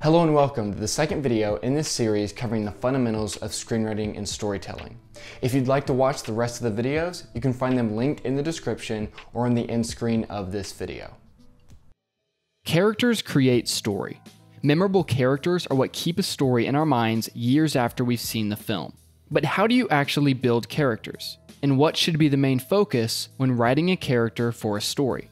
Hello and welcome to the second video in this series covering the fundamentals of screenwriting and storytelling. If you'd like to watch the rest of the videos, you can find them linked in the description or on the end screen of this video. Characters create story. Memorable characters are what keep a story in our minds years after we've seen the film. But how do you actually build characters? And what should be the main focus when writing a character for a story?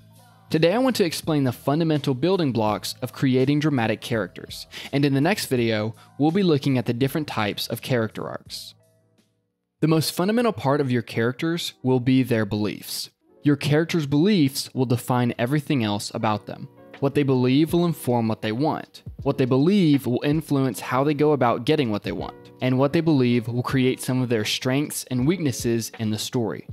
Today I want to explain the fundamental building blocks of creating dramatic characters, and in the next video, we'll be looking at the different types of character arcs. The most fundamental part of your characters will be their beliefs. Your character's beliefs will define everything else about them. What they believe will inform what they want. What they believe will influence how they go about getting what they want. And what they believe will create some of their strengths and weaknesses in the story.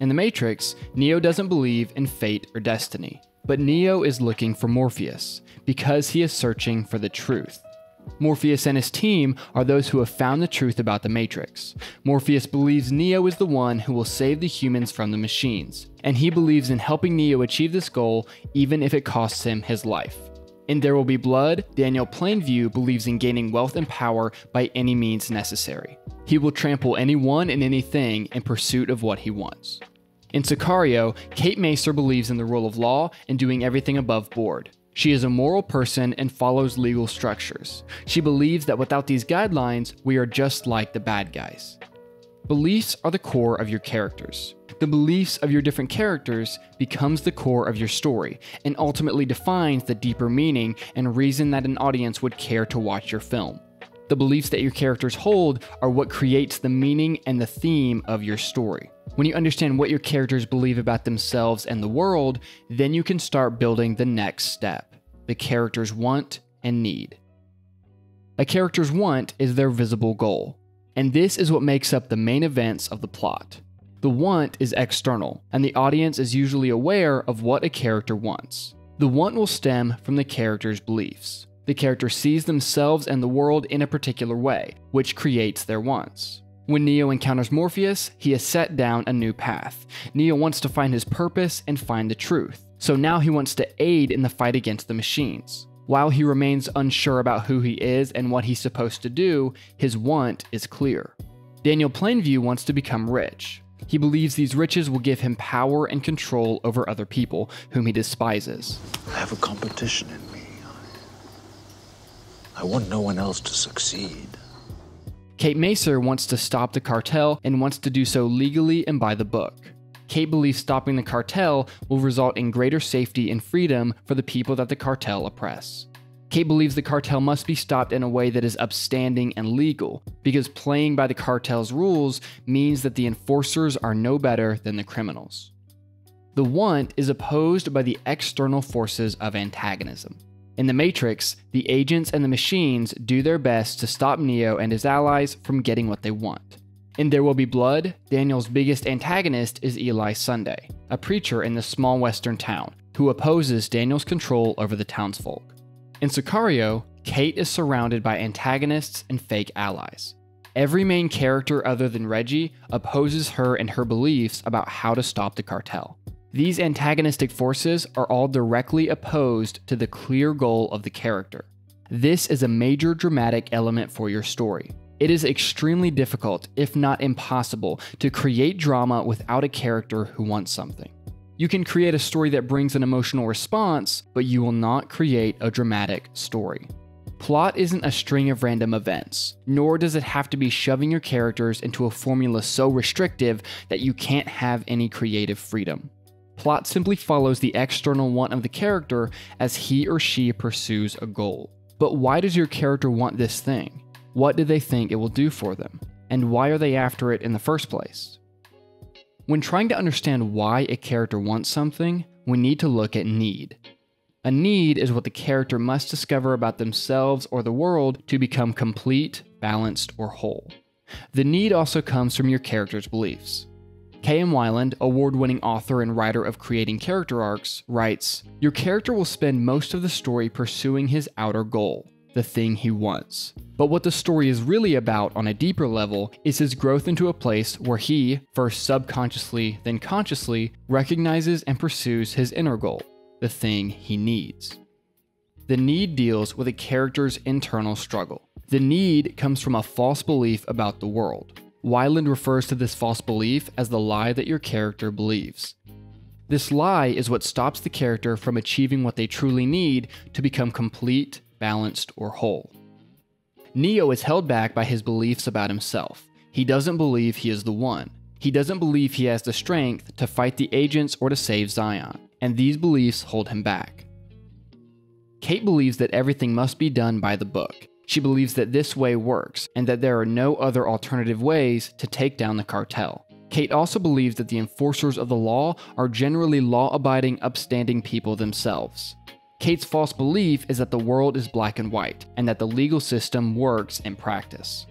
In The Matrix, Neo doesn't believe in fate or destiny, but Neo is looking for Morpheus because he is searching for the truth. Morpheus and his team are those who have found the truth about the Matrix. Morpheus believes Neo is the one who will save the humans from the machines, and he believes in helping Neo achieve this goal even if it costs him his life. In There Will Be Blood, Daniel Plainview believes in gaining wealth and power by any means necessary. He will trample anyone and anything in pursuit of what he wants. In Sicario, Kate Macer believes in the rule of law and doing everything above board. She is a moral person and follows legal structures. She believes that without these guidelines, we are just like the bad guys. Beliefs are the core of your characters. The beliefs of your different characters becomes the core of your story and ultimately defines the deeper meaning and reason that an audience would care to watch your film. The beliefs that your characters hold are what creates the meaning and the theme of your story. When you understand what your characters believe about themselves and the world, then you can start building the next step, the character's want and need. A character's want is their visible goal, and this is what makes up the main events of the plot. The want is external, and the audience is usually aware of what a character wants. The want will stem from the character's beliefs. The character sees themselves and the world in a particular way, which creates their wants. When Neo encounters Morpheus, he has set down a new path. Neo wants to find his purpose and find the truth, so now he wants to aid in the fight against the machines. While he remains unsure about who he is and what he's supposed to do, his want is clear. Daniel Plainview wants to become rich. He believes these riches will give him power and control over other people, whom he despises. I have a competition in me. I want no one else to succeed. Kate Macer wants to stop the cartel and wants to do so legally and by the book. Kate believes stopping the cartel will result in greater safety and freedom for the people that the cartel oppress. Kate believes the cartel must be stopped in a way that is upstanding and legal, because playing by the cartel's rules means that the enforcers are no better than the criminals. The want is opposed by the external forces of antagonism. In The Matrix, the agents and the machines do their best to stop Neo and his allies from getting what they want. In There Will Be Blood, Daniel's biggest antagonist is Eli Sunday, a preacher in the small western town, who opposes Daniel's control over the townsfolk. In Sicario, Kate is surrounded by antagonists and fake allies. Every main character other than Reggie opposes her and her beliefs about how to stop the cartel. These antagonistic forces are all directly opposed to the clear goal of the character. This is a major dramatic element for your story. It is extremely difficult, if not impossible, to create drama without a character who wants something. You can create a story that brings an emotional response, but you will not create a dramatic story. Plot isn't a string of random events, nor does it have to be shoving your characters into a formula so restrictive that you can't have any creative freedom. Plot simply follows the external want of the character as he or she pursues a goal. But why does your character want this thing? What do they think it will do for them? And why are they after it in the first place? When trying to understand why a character wants something, we need to look at need. A need is what the character must discover about themselves or the world to become complete, balanced, or whole. The need also comes from your character's beliefs. K.M. Weiland, award-winning author and writer of Creating Character Arcs, writes, "Your character will spend most of the story pursuing his outer goal, the thing he wants. But what the story is really about on a deeper level is his growth into a place where he, first subconsciously, then consciously, recognizes and pursues his inner goal, the thing he needs." The need deals with a character's internal struggle. The need comes from a false belief about the world. Weiland refers to this false belief as the lie that your character believes. This lie is what stops the character from achieving what they truly need to become complete, balanced, or whole. Neo is held back by his beliefs about himself. He doesn't believe he is the one. He doesn't believe he has the strength to fight the agents or to save Zion, and these beliefs hold him back. Kate believes that everything must be done by the book. She believes that this way works, and that there are no other alternative ways to take down the cartel. Kate also believes that the enforcers of the law are generally law-abiding, upstanding people themselves. Kate's false belief is that the world is black and white, and that the legal system works in practice.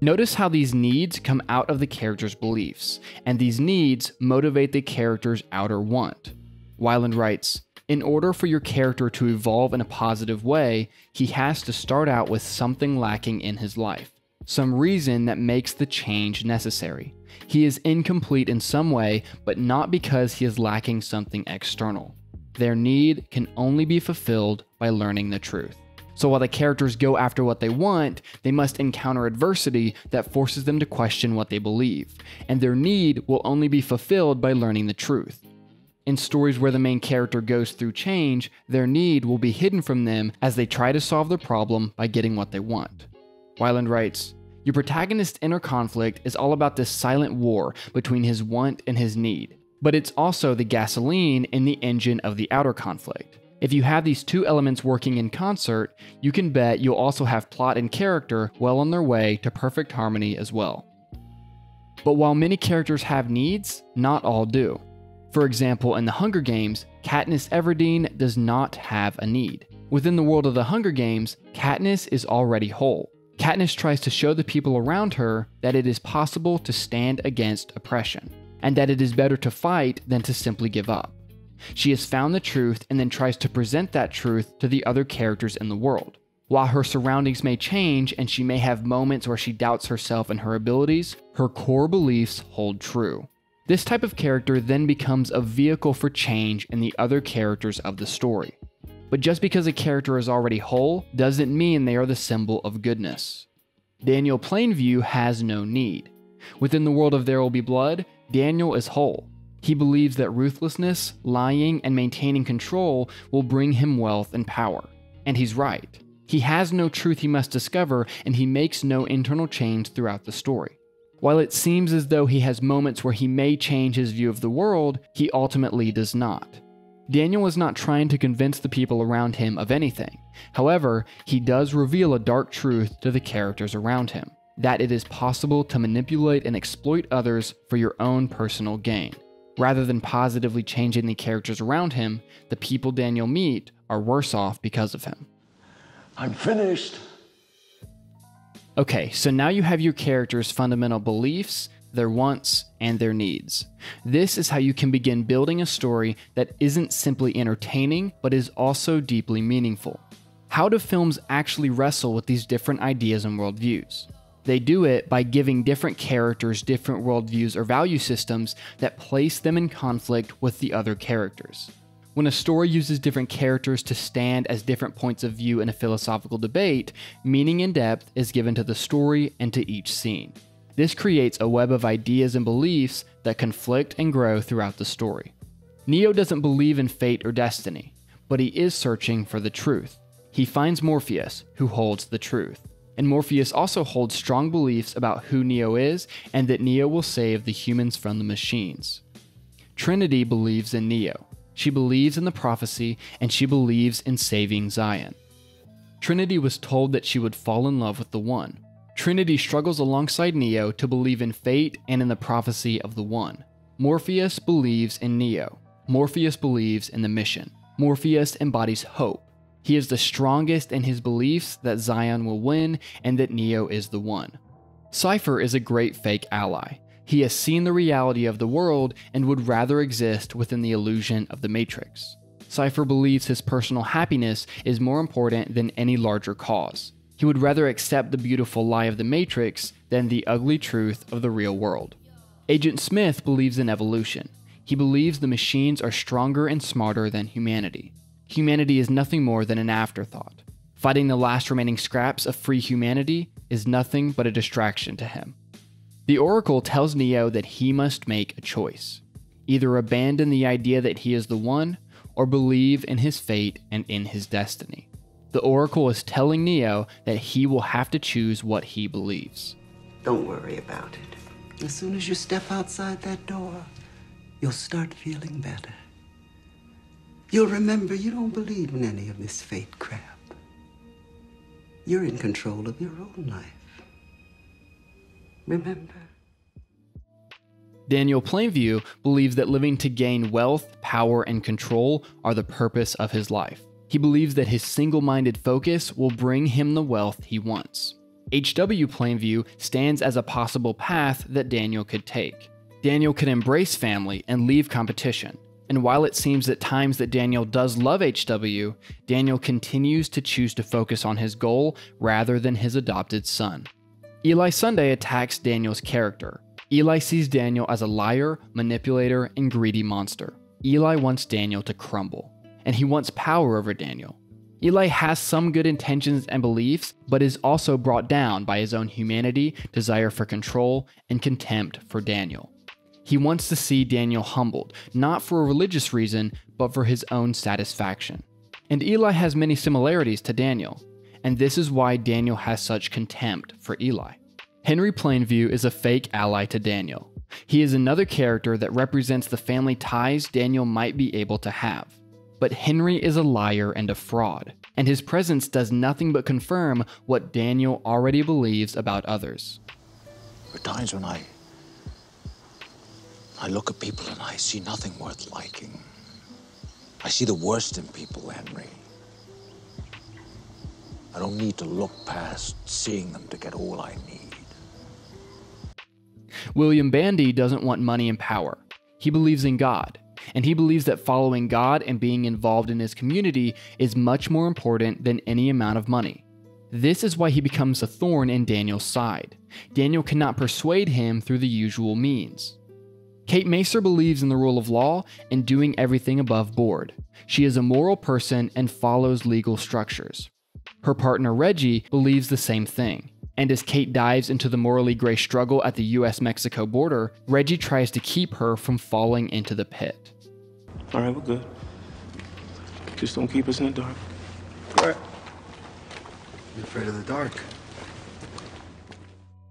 Notice how these needs come out of the character's beliefs, and these needs motivate the character's outer want. Weiland writes, "In order for your character to evolve in a positive way, he has to start out with something lacking in his life, some reason that makes the change necessary. He is incomplete in some way, but not because he is lacking something external. Their need can only be fulfilled by learning the truth." So while the characters go after what they want, they must encounter adversity that forces them to question what they believe, and their need will only be fulfilled by learning the truth. In stories where the main character goes through change, their need will be hidden from them as they try to solve the problem by getting what they want. Weiland writes, "Your protagonist's inner conflict is all about this silent war between his want and his need, but it's also the gasoline in the engine of the outer conflict. If you have these two elements working in concert, you can bet you'll also have plot and character well on their way to perfect harmony as well." But while many characters have needs, not all do. For example, in the Hunger Games, Katniss Everdeen does not have a need. Within the world of the Hunger Games, Katniss is already whole. Katniss tries to show the people around her that it is possible to stand against oppression, and that it is better to fight than to simply give up. She has found the truth and then tries to present that truth to the other characters in the world. While her surroundings may change and she may have moments where she doubts herself and her abilities, her core beliefs hold true. This type of character then becomes a vehicle for change in the other characters of the story. But just because a character is already whole doesn't mean they are the symbol of goodness. Daniel Plainview has no need. Within the world of There Will Be Blood, Daniel is whole. He believes that ruthlessness, lying, and maintaining control will bring him wealth and power. And he's right. He has no truth he must discover, and he makes no internal change throughout the story. While it seems as though he has moments where he may change his view of the world, he ultimately does not. Daniel is not trying to convince the people around him of anything. However, he does reveal a dark truth to the characters around him, that it is possible to manipulate and exploit others for your own personal gain. Rather than positively changing the characters around him, the people Daniel meets are worse off because of him. I'm finished. Okay, so now you have your characters' fundamental beliefs, their wants, and their needs. This is how you can begin building a story that isn't simply entertaining, but is also deeply meaningful. How do films actually wrestle with these different ideas and worldviews? They do it by giving different characters different worldviews or value systems that place them in conflict with the other characters. When a story uses different characters to stand as different points of view in a philosophical debate, meaning and depth is given to the story and to each scene. This creates a web of ideas and beliefs that conflict and grow throughout the story. Neo doesn't believe in fate or destiny, but he is searching for the truth. He finds Morpheus, who holds the truth. And Morpheus also holds strong beliefs about who Neo is and that Neo will save the humans from the machines. Trinity believes in Neo. She believes in the prophecy, and she believes in saving Zion. Trinity was told that she would fall in love with the One. Trinity struggles alongside Neo to believe in fate and in the prophecy of the One. Morpheus believes in Neo. Morpheus believes in the mission. Morpheus embodies hope. He is the strongest in his beliefs that Zion will win and that Neo is the One. Cypher is a great fake ally. He has seen the reality of the world and would rather exist within the illusion of the Matrix. Cypher believes his personal happiness is more important than any larger cause. He would rather accept the beautiful lie of the Matrix than the ugly truth of the real world. Agent Smith believes in evolution. He believes the machines are stronger and smarter than humanity. humanity is nothing more than an afterthought. Fighting the last remaining scraps of free humanity is nothing but a distraction to him. The Oracle tells Neo that he must make a choice. Either abandon the idea that he is the one, or believe in his fate and in his destiny. The Oracle is telling Neo that he will have to choose what he believes. Don't worry about it. As soon as you step outside that door, you'll start feeling better. You'll remember you don't believe in any of this fate crap. You're in control of your own life. Remember? Daniel Plainview believes that living to gain wealth, power, and control are the purpose of his life. He believes that his single-minded focus will bring him the wealth he wants. H.W. Plainview stands as a possible path that Daniel could take. Daniel could embrace family and leave competition. And while it seems at times that Daniel does love H.W., Daniel continues to choose to focus on his goal rather than his adopted son. Eli Sunday attacks Daniel's character. Eli sees Daniel as a liar, manipulator, and greedy monster. Eli wants Daniel to crumble, and he wants power over Daniel. Eli has some good intentions and beliefs, but is also brought down by his own humanity, desire for control, and contempt for Daniel. He wants to see Daniel humbled, not for a religious reason, but for his own satisfaction. And Eli has many similarities to Daniel, and this is why Daniel has such contempt for Eli. Henry Plainview is a fake ally to Daniel. He is another character that represents the family ties Daniel might be able to have. But Henry is a liar and a fraud, and his presence does nothing but confirm what Daniel already believes about others. There are times when I look at people and I see nothing worth liking. I see the worst in people, Henry. I don't need to look past seeing them to get all I need. William Bandy doesn't want money and power. He believes in God, and he believes that following God and being involved in his community is much more important than any amount of money. This is why he becomes a thorn in Daniel's side. Daniel cannot persuade him through the usual means. Kate Macer believes in the rule of law and doing everything above board. She is a moral person and follows legal structures. Her partner Reggie believes the same thing. And as Kate dives into the morally gray struggle at the US-Mexico border, Reggie tries to keep her from falling into the pit. All right, we're good. Just don't keep us in the dark. All right. I'm afraid of the dark.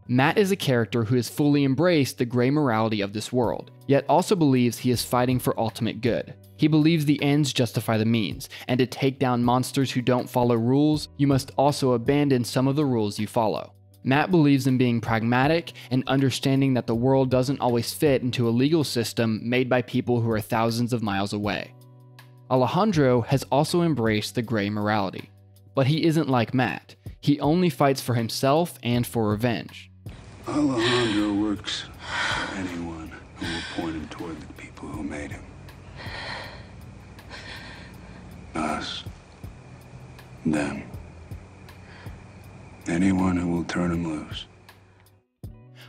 Matt is a character who has fully embraced the gray morality of this world, yet also believes he is fighting for ultimate good. He believes the ends justify the means, and to take down monsters who don't follow rules, you must also abandon some of the rules you follow. Matt believes in being pragmatic and understanding that the world doesn't always fit into a legal system made by people who are thousands of miles away. Alejandro has also embraced the gray morality, but he isn't like Matt. He only fights for himself and for revenge. Alejandro works for anyone who will point him toward the people who made him. Us. Them. Anyone who will turn him loose.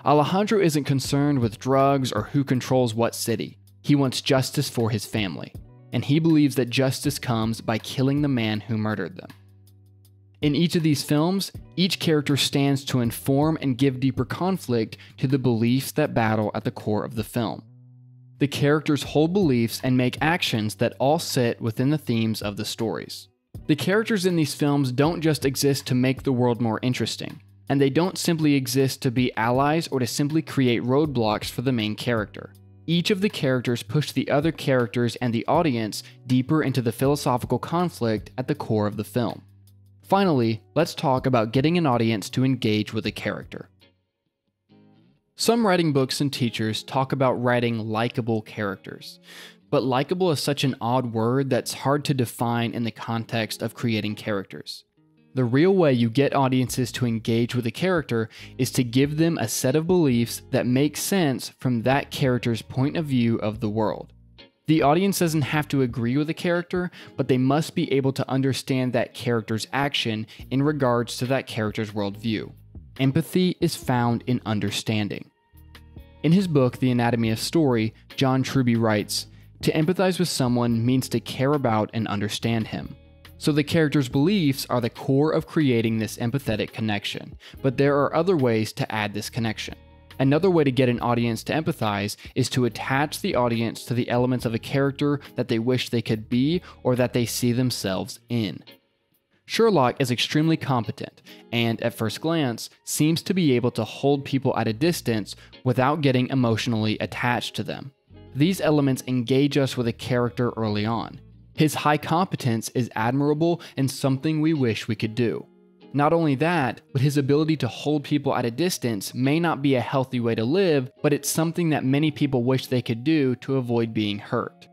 Alejandro isn't concerned with drugs or who controls what city. He wants justice for his family, and he believes that justice comes by killing the man who murdered them. In each of these films, each character stands to inform and give deeper conflict to the beliefs that battle at the core of the film. The characters hold beliefs and make actions that all sit within the themes of the stories. The characters in these films don't just exist to make the world more interesting, and they don't simply exist to be allies or to simply create roadblocks for the main character. Each of the characters push the other characters and the audience deeper into the philosophical conflict at the core of the film. Finally, let's talk about getting an audience to engage with a character. Some writing books and teachers talk about writing likable characters, but likable is such an odd word that's hard to define in the context of creating characters. The real way you get audiences to engage with a character is to give them a set of beliefs that make sense from that character's point of view of the world. The audience doesn't have to agree with a character, but they must be able to understand that character's action in regards to that character's worldview. Empathy is found in understanding. In his book, The Anatomy of Story, John Truby writes, To empathize with someone means to care about and understand him. So the character's beliefs are the core of creating this empathetic connection, but there are other ways to add this connection. Another way to get an audience to empathize is to attach the audience to the elements of a character that they wish they could be or that they see themselves in. Sherlock is extremely competent and, at first glance, seems to be able to hold people at a distance without getting emotionally attached to them. These elements engage us with a character early on. His high competence is admirable and something we wish we could do. Not only that, but his ability to hold people at a distance may not be a healthy way to live, but it's something that many people wish they could do to avoid being hurt.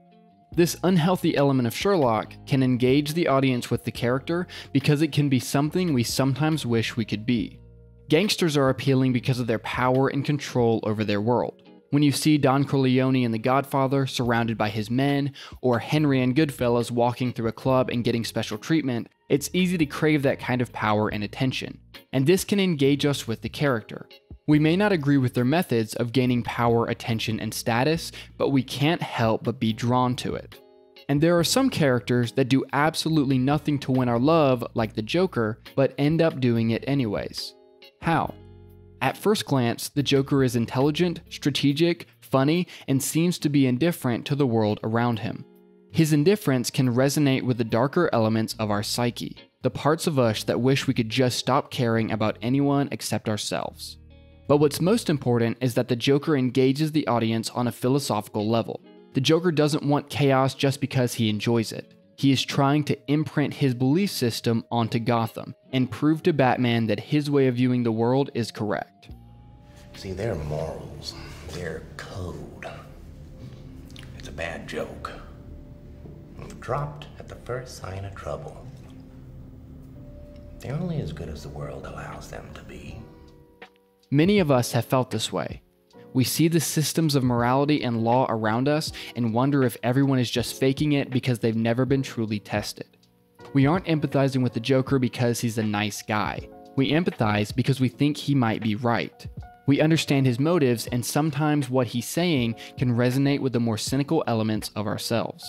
This unhealthy element of Sherlock can engage the audience with the character because it can be something we sometimes wish we could be. Gangsters are appealing because of their power and control over their world. When you see Don Corleone in The Godfather surrounded by his men, or Henry in Goodfellas walking through a club and getting special treatment, it's easy to crave that kind of power and attention. And this can engage us with the character. We may not agree with their methods of gaining power, attention, and status, but we can't help but be drawn to it. And there are some characters that do absolutely nothing to win our love, like the Joker, but end up doing it anyways. How? At first glance, the Joker is intelligent, strategic, funny, and seems to be indifferent to the world around him. His indifference can resonate with the darker elements of our psyche, the parts of us that wish we could just stop caring about anyone except ourselves. But what's most important is that the Joker engages the audience on a philosophical level. The Joker doesn't want chaos just because he enjoys it. He is trying to imprint his belief system onto Gotham and prove to Batman that his way of viewing the world is correct. See, their morals, their code, it's a bad joke. Dropped at the first sign of trouble. They're only as good as the world allows them to be. Many of us have felt this way. We see the systems of morality and law around us and wonder if everyone is just faking it because they've never been truly tested. We aren't empathizing with the Joker because he's a nice guy. We empathize because we think he might be right. We understand his motives, and sometimes what he's saying can resonate with the more cynical elements of ourselves.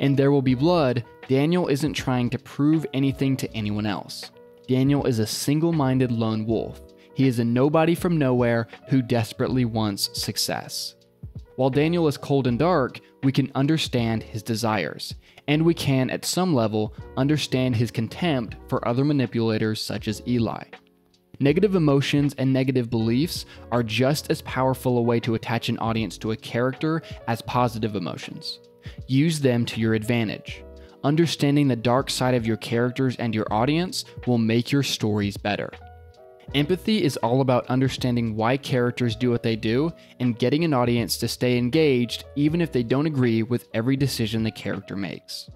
In There Will Be Blood, Daniel isn't trying to prove anything to anyone else. Daniel is a single-minded lone wolf. He is a nobody from nowhere who desperately wants success. While Daniel is cold and dark, we can understand his desires, and we can, at some level, understand his contempt for other manipulators such as Eli. Negative emotions and negative beliefs are just as powerful a way to attach an audience to a character as positive emotions. Use them to your advantage. Understanding the dark side of your characters and your audience will make your stories better. Empathy is all about understanding why characters do what they do and getting an audience to stay engaged even if they don't agree with every decision the character makes.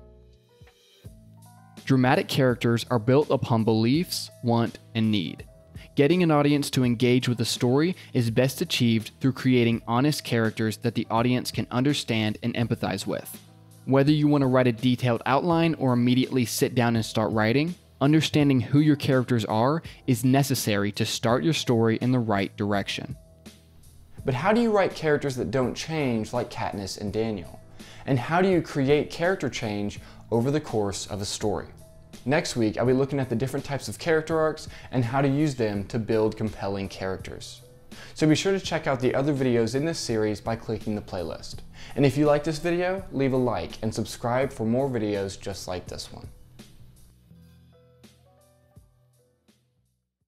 Dramatic characters are built upon beliefs, want, and need. Getting an audience to engage with a story is best achieved through creating honest characters that the audience can understand and empathize with. Whether you want to write a detailed outline or immediately sit down and start writing, understanding who your characters are is necessary to start your story in the right direction. But how do you write characters that don't change like Katniss and Daniel? And how do you create character change over the course of a story? Next week, I'll be looking at the different types of character arcs and how to use them to build compelling characters. So be sure to check out the other videos in this series by clicking the playlist. And if you like this video, leave a like and subscribe for more videos just like this one.